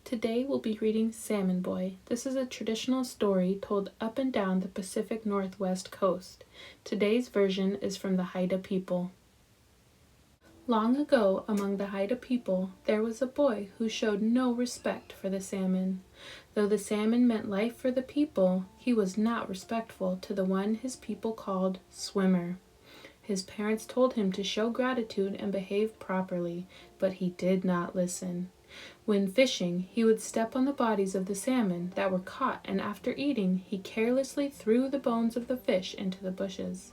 Today we'll be reading Salmon Boy. This is a traditional story told up and down the Pacific Northwest coast. Today's version is from the Haida people. Long ago, among the Haida people, there was a boy who showed no respect for the salmon. Though the salmon meant life for the people, he was not respectful to the one his people called Swimmer. His parents told him to show gratitude and behave properly, but he did not listen. When fishing, he would step on the bodies of the salmon that were caught, and after eating, he carelessly threw the bones of the fish into the bushes.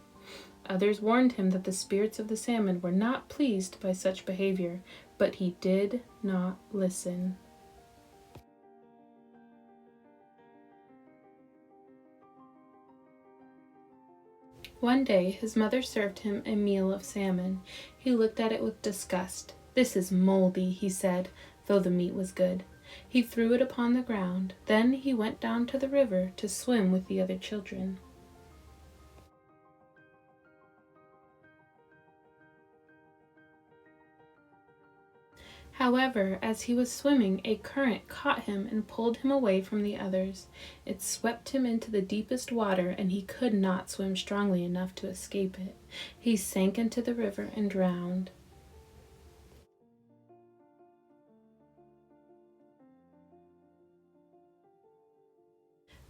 Others warned him that the spirits of the salmon were not pleased by such behavior, but he did not listen. One day, his mother served him a meal of salmon. He looked at it with disgust. "This is moldy," he said, though the meat was good. He threw it upon the ground. Then he went down to the river to swim with the other children. However, as he was swimming, a current caught him and pulled him away from the others. It swept him into the deepest water, and he could not swim strongly enough to escape it. He sank into the river and drowned.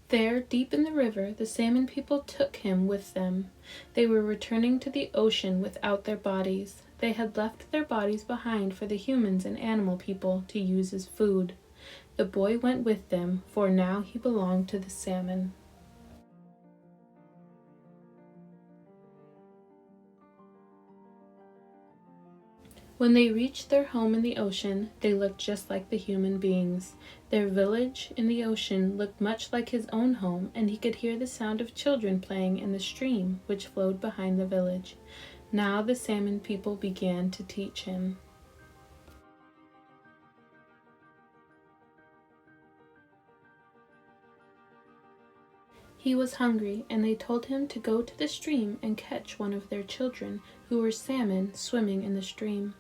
There, deep in the river, the salmon people took him with them. They were returning to the ocean without their bodies. They had left their bodies behind for the humans and animal people to use as food. The boy went with them, for now he belonged to the salmon. When they reached their home in the ocean, they looked just like the human beings. Their village in the ocean looked much like his own home, and he could hear the sound of children playing in the stream which flowed behind the village. Now the salmon people began to teach him. He was hungry, and they told him to go to the stream and catch one of their children, who were salmon swimming in the stream.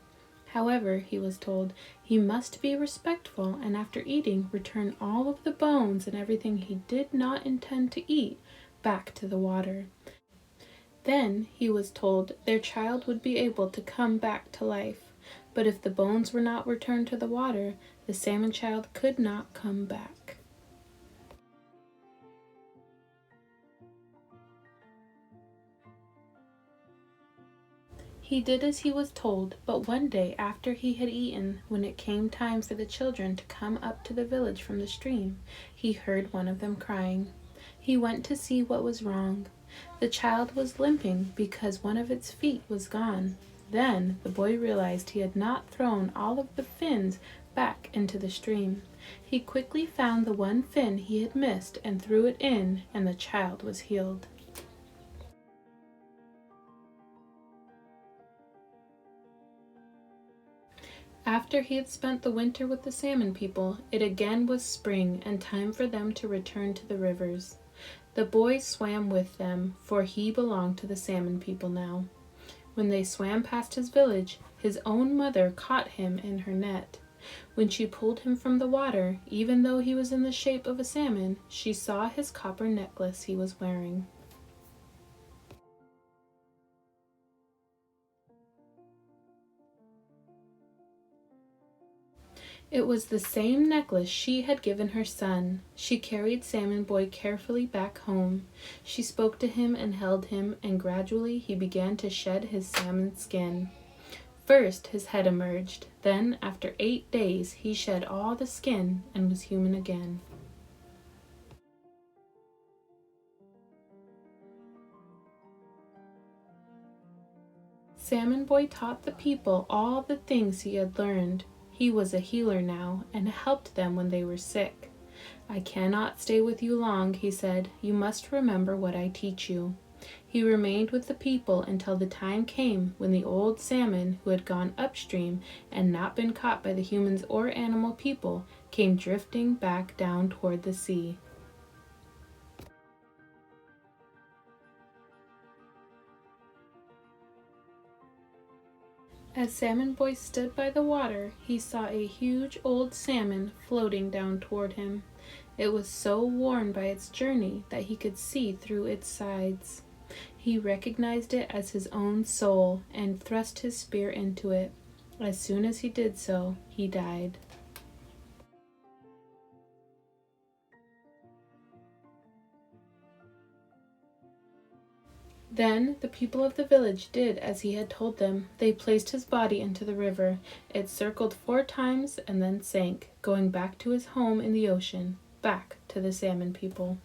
However, he was told, he must be respectful, and after eating, return all of the bones and everything he did not intend to eat back to the water. Then, he was told, their child would be able to come back to life. But if the bones were not returned to the water, the salmon child could not come back. He did as he was told, but one day after he had eaten, when it came time for the children to come up to the village from the stream, he heard one of them crying. He went to see what was wrong. The child was limping because one of its feet was gone. Then the boy realized he had not thrown all of the fins back into the stream. He quickly found the one fin he had missed and threw it in, and the child was healed. After he had spent the winter with the salmon people, it again was spring and time for them to return to the rivers. The boy swam with them, for he belonged to the salmon people now. When they swam past his village, his own mother caught him in her net. When she pulled him from the water, even though he was in the shape of a salmon, she saw his copper necklace he was wearing. It was the same necklace she had given her son. She carried Salmon Boy carefully back home. She spoke to him and held him, and gradually he began to shed his salmon skin. First his head emerged, then after 8 days he shed all the skin and was human again. Salmon Boy taught the people all the things he had learned. He was a healer now, and helped them when they were sick. "I cannot stay with you long," he said. "You must remember what I teach you." He remained with the people until the time came when the old salmon, who had gone upstream and not been caught by the humans or animal people, came drifting back down toward the sea. As Salmon Boy stood by the water, he saw a huge old salmon floating down toward him. It was so worn by its journey that he could see through its sides. He recognized it as his own soul and thrust his spear into it. As soon as he did so, he died. Then the people of the village did as he had told them. They placed his body into the river. It circled 4 times and then sank, going back to his home in the ocean, back to the salmon people.